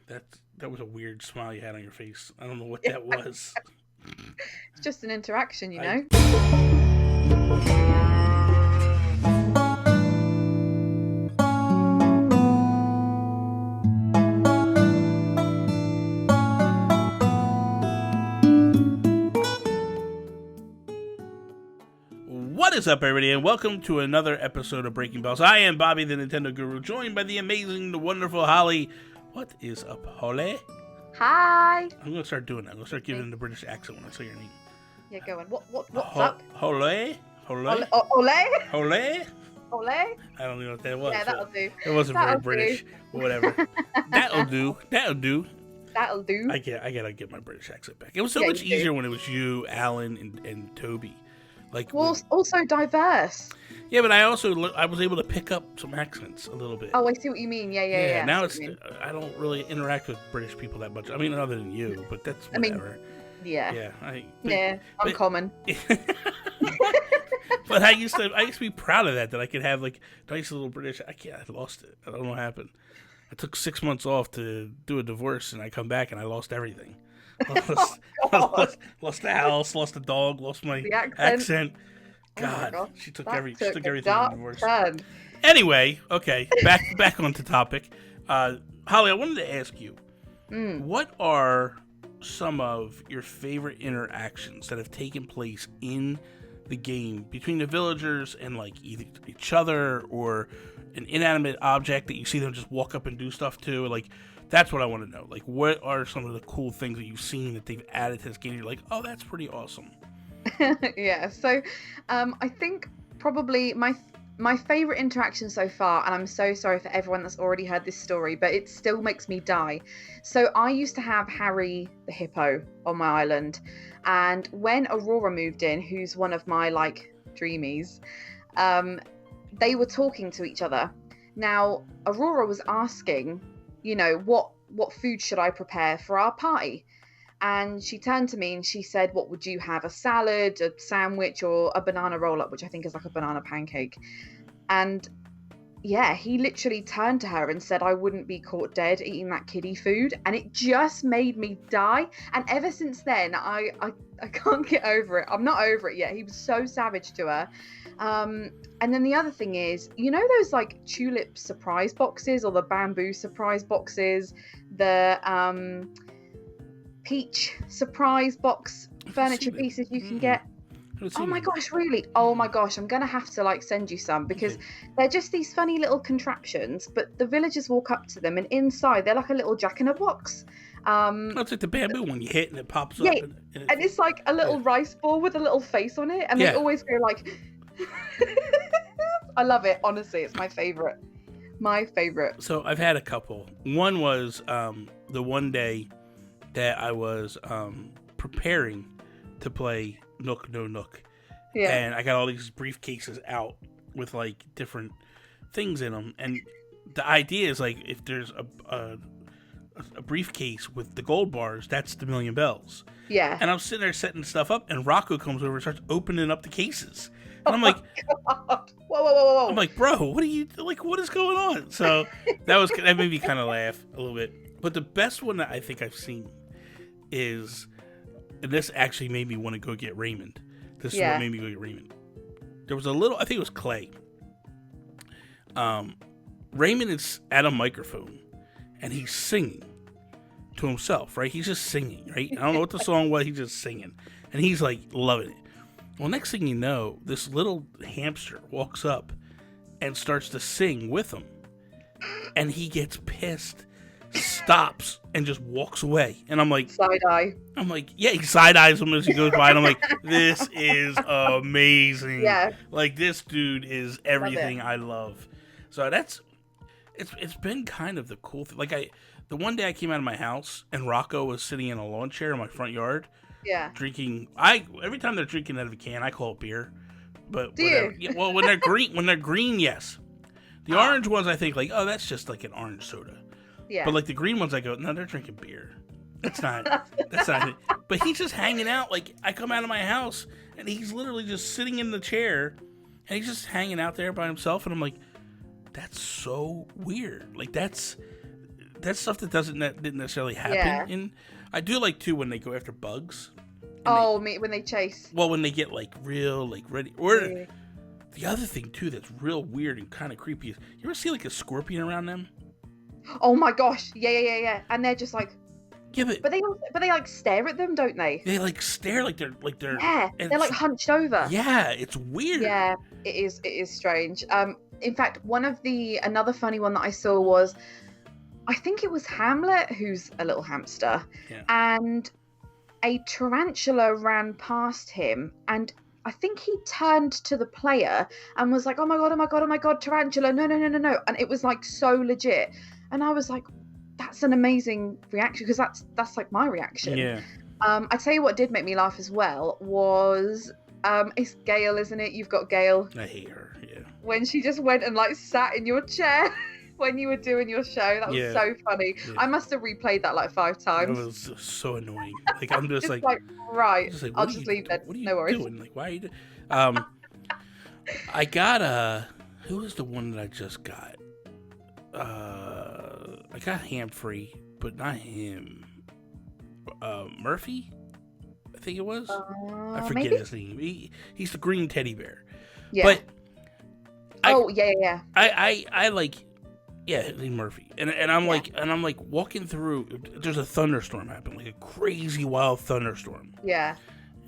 That was a weird smile you had on your face. I don't know what that was. It's just an interaction, you know. What is up, everybody, and welcome to another episode of Breaking Bells. I am Bobby, the Nintendo Guru, joined by the amazing, the wonderful Holly. What is up, Holly? Hi. I'm gonna start doing that. I'm gonna start giving the British accent when I say your name. Yeah, go on. What's up? Holly? Holly? Ole? Holly? Ole? I don't know what that was. Yeah, that'll do. It wasn't That'll very British, but whatever. That'll do. That'll do. That'll do. I gotta get my British accent back. It was so much easier when it was you, Alan, and Toby. Well, also diverse. Yeah, but I was able to pick up some accents a little bit. Oh, I see what you mean. Yeah. Now I don't really interact with British people that much. I mean, other than you, but that's whatever. Uncommon. But I used to be proud of that I could have like nice little British. I lost it. I don't know what happened. I took 6 months off to do a divorce, and I come back and I lost everything. Lost the house, lost the dog, lost my accent. God, she took everything in the divorce. Anyway, okay, back onto topic. Holly, I wanted to ask you, what are some of your favorite interactions that have taken place in the game between the villagers and like either each other or an inanimate object that you see them just walk up and do stuff to? Like, that's what I want to know. Like, what are some of the cool things that you've seen that they've added to this game? You're like, oh, that's pretty awesome. Yeah. So, I think probably my favorite interaction so far, and I'm so sorry for everyone that's already heard this story, but it still makes me die. So I used to have Harry the hippo on my island, and when Aurora moved in, who's one of my like dreamies, they were talking to each other. Now, Aurora was asking, you know, what food should I prepare for our party? And she turned to me and she said, what would you have? A salad, a sandwich, or a banana roll-up, which I think is like a banana pancake. And yeah, he literally turned to her and said, I wouldn't be caught dead eating that kiddie food. And it just made me die. And ever since then, I can't get over it. I'm not over it yet. He was so savage to her. And then the other thing is, you know those like tulip surprise boxes or the bamboo surprise boxes, the peach surprise box furniture pieces you can get? Oh my gosh, really? Oh my gosh, I'm gonna have to like send you some because they're just these funny little contraptions, but the villagers walk up to them and inside they're like a little jack-in-a-box. It's like the bamboo one you hit and it pops up. And it's like a little rice ball with a little face on it, and they always go like I love it, honestly. It's my favorite. So I've had a couple. One was the one day that I was preparing to play Nook No Nook, and I got all these briefcases out with like different things in them, and the idea is like if there's a briefcase with the gold bars, that's the $1,000,000 bells. Yeah. And I'm sitting there setting stuff up, and Rocco comes over and starts opening up the cases. And I'm like, whoa. I'm like, bro, what are you like? What is going on? So that made me kind of laugh a little bit. But the best one that I think I've seen is, and this actually made me want to go get Raymond. This is what made me go get Raymond. There was I think it was Clay. Raymond is at a microphone, and he's singing to himself, right? He's just singing, right? I don't know what the song was. He's just singing, and he's like loving it. Well, next thing you know, this little hamster walks up and starts to sing with him, and he gets pissed, stops, and just walks away. And I'm like, side eye. I'm like, yeah, he side eyes him as he goes by, and I'm like, this is amazing. Yeah, like this dude is everything I love. So it's been kind of the cool thing. Like the one day I came out of my house and Rocco was sitting in a lawn chair in my front yard. Yeah. Drinking. Every time they're drinking out of a can, I call it beer. But do whatever. you? Yeah, well, when they're green, yes. The orange ones, I think like, oh, that's just like an orange soda. Yeah. But like the green ones, I go, no, they're drinking beer. That's not it. But he's just hanging out. Like I come out of my house and he's literally just sitting in the chair, and he's just hanging out there by himself. And I'm like, that's so weird. Like That's stuff that didn't necessarily happen. And I do like too when they go after bugs. When they chase. Well, when they get like real like ready. Or the other thing too that's real weird and kind of creepy is you ever see like a scorpion around them? Oh my gosh! Yeah. And they're just like. Yeah, but they like stare at them, don't they? They like stare like they're yeah. They're like hunched over. Yeah, it's weird. Yeah, it is strange. In fact, another funny one that I saw was, I think it was Hamlet, who's a little hamster, and a tarantula ran past him, and I think he turned to the player and was like, "Oh my god, tarantula! No!" And it was like so legit, and I was like, that's an amazing reaction, because that's like my reaction. Yeah. I tell you what did make me laugh as well was it's Gail, isn't it? You've got Gail. I hate her. Yeah. When she just went and like sat in your chair when you were doing your show, that was so funny. Yeah. I must have replayed that like 5 times. It was so annoying. Like I'm just like right. I'll just leave that. No worries. Doing? Like why are you doing? I got who was the one that I just got? I got Humphrey, but not him. Murphy, I think it was. I forget his name. He's the green teddy bear. Yeah. But I like Murphy, and I'm like walking through. There's a thunderstorm happening, like a crazy wild thunderstorm. Yeah.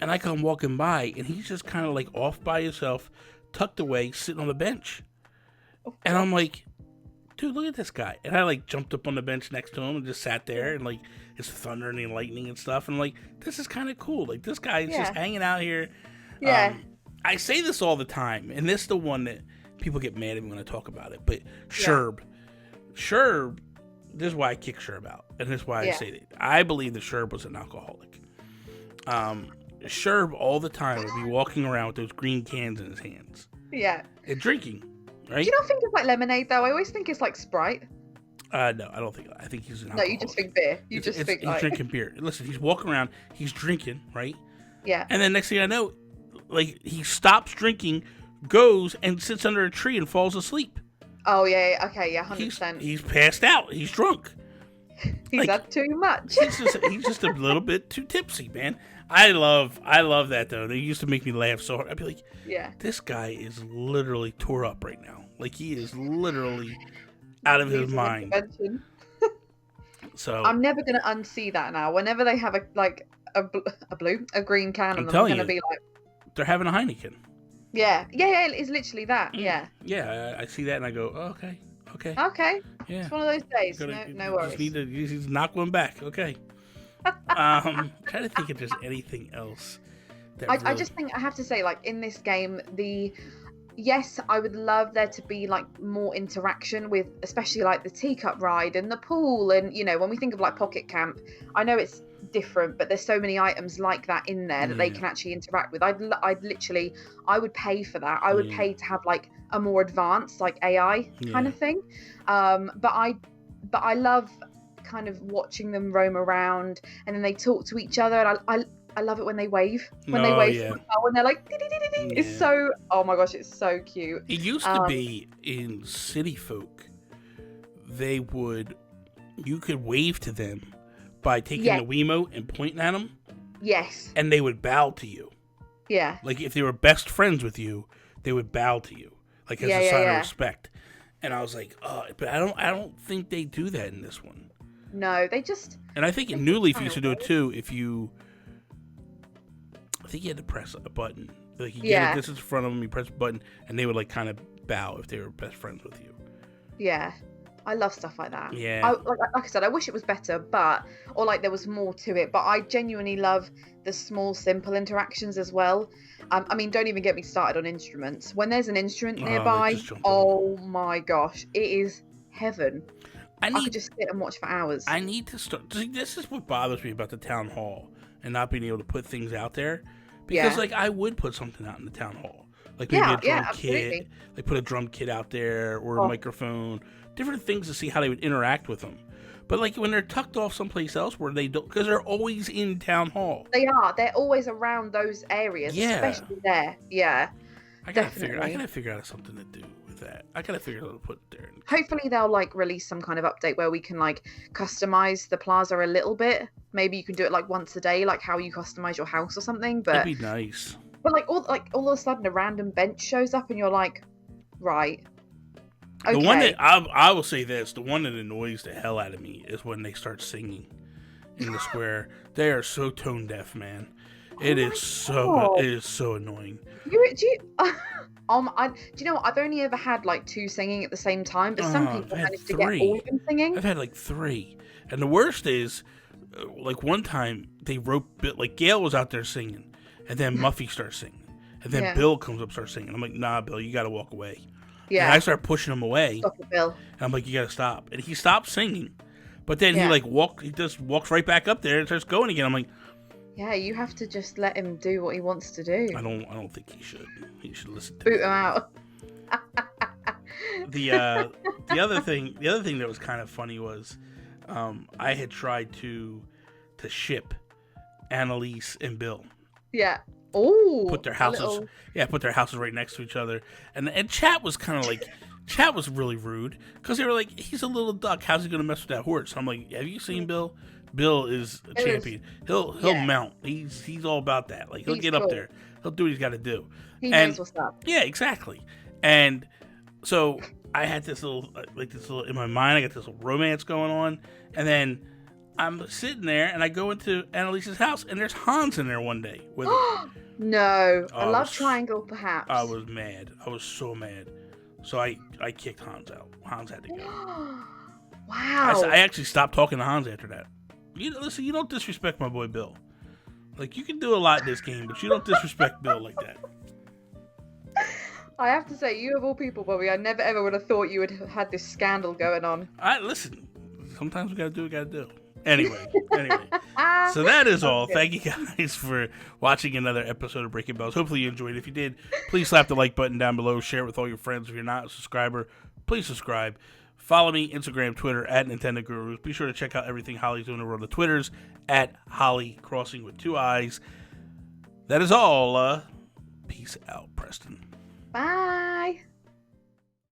And I come walking by, and he's just kind of like off by himself, tucked away, sitting on the bench, and I'm like, dude, look at this guy. And I like jumped up on the bench next to him and just sat there, and like it's thundering and lightning and stuff, and I'm like, this is kind of cool. Like this guy is just hanging out here. Yeah. I say this all the time, and this is the one that people get mad at me when I talk about it. But Sherb, this is why I kick Sherb out, and this is why I say that I believe that Sherb was an alcoholic. Sherb all the time would be walking around with those green cans in his hands. Yeah. And drinking. Right? Do you not think it's like lemonade though? I always think it's like Sprite. No, I don't think. I think he's an alcoholic. No, you just think beer. He's drinking beer. Listen, he's walking around. He's drinking, right? Yeah. And then next thing I know, like he stops drinking, goes and sits under a tree and falls asleep. Oh yeah. Okay. Yeah. 100%. He's passed out. He's drunk. He's had too much. he's just a little bit too tipsy, man. I love that though. They used to make me laugh so hard. I'd be like, this guy is literally tore up right now. Like he is literally out of his mind. So I'm never gonna unsee that now. Whenever they have a green can, and I'm gonna be like, they're having a Heineken. Yeah, it's literally that. Yeah. Yeah, I see that and I go, oh, okay. Yeah. It's one of those days. No worries. Just need to knock one back. Okay. Trying to think if there's anything else. I just think I have to say, like in this game, yes, I would love there to be like more interaction with, especially like the teacup ride and the pool, and when we think of like Pocket Camp, I know it's different, but there's so many items like that in there that they can actually interact with. I would pay for that. I would pay to have like a more advanced like AI kind of thing. But I love kind of watching them roam around, and then they talk to each other, and I love it when they wave. When they're like, it's so, oh my gosh, it's so cute. It used to be in City Folk, you could wave to them by taking the Wiimote and pointing at them. Yes. And they would bow to you. Yeah. Like if they were best friends with you, they would bow to you, like as a sign of respect. And I was like, oh, but I don't think they do that in this one. No, they just. And I think in New Leaf used to do it too. I think you had to press a button. Like you get a distance in front of them, you press a button, and they would like kind of bow if they were best friends with you. Yeah, I love stuff like that. Yeah. Like I said, I wish it was better, or like there was more to it. But I genuinely love the small, simple interactions as well. I mean, don't even get me started on instruments. When there's an instrument nearby, oh my gosh, it is heaven. I could just sit and watch for hours. I need to start. This is what bothers me about the town hall and not being able to put things out there. Because like I would put something out in the town hall, like maybe a drum kit, like put a drum kit out there or a microphone, different things to see how they would interact with them. But like when they're tucked off someplace else where they don't, because they're always in town hall. They are. They're always around those areas, especially there. Yeah. I gotta figure out something to do with that. I gotta figure out how to put it there. Hopefully they'll like release some kind of update where we can like customize the plaza a little bit. Maybe you can do it like once a day, like how you customize your house or something. But that'd be nice. But all of a sudden a random bench shows up and you're like, right. Okay. The one that I will say this, the one that annoys the hell out of me is when they start singing in the square. They are so tone deaf, man. It is so annoying. Do you know what? I've only ever had like 2 singing at the same time, but some people manage to get all of them singing. I've had like 3, and the worst is, like one time they like Gail was out there singing, and then Muffy starts singing, and then Bill comes up starts singing. I'm like, nah, Bill, you got to walk away. Yeah. And I start pushing him away. Stop it, Bill. And I'm like, you got to stop. And he stops singing, but then he just walks right back up there and starts going again. I'm like, yeah, you have to just let him do what he wants to do. I don't think he should. He should listen to boot him out. The other thing that was kind of funny was, I had tried to ship Annalise and Bill. Yeah. Oh. Put their houses. Put their houses right next to each other, and chat was kind of like. Chat was really rude because they were like, he's a little duck. How's he gonna mess with that horse? I'm like, have you seen Bill? Bill is a champion. He'll mount. He's all about that. Like he'll get up there. He'll do what he's got to do. He knows what's up. Yeah, exactly. And so I had this little in my mind. I got this little romance going on, and then I'm sitting there, and I go into Annalise's house, and there's Hans in there one day with her. No, a love triangle, perhaps. I was mad. I was so mad. So I kicked Hans out. Hans had to go. Wow. I actually stopped talking to Hans after that. Listen, you don't disrespect my boy Bill. Like, you can do a lot in this game, but you don't disrespect Bill like that. I have to say, you of all people, Bobby, I never ever would have thought you would have had this scandal going on. Listen, sometimes we gotta do what we gotta do. Anyway. So that is all. Thank you guys for watching another episode of Breaking Bells. Hopefully you enjoyed it. If you did, please slap the like button down below. Share it with all your friends. If you're not a subscriber, please subscribe. Follow me, Instagram, Twitter, at Nintendo Gurus. Be sure to check out everything Holly's doing over on the Twitters, at Holly Crossing with 2 eyes. That is all. Peace out, Preston. Bye.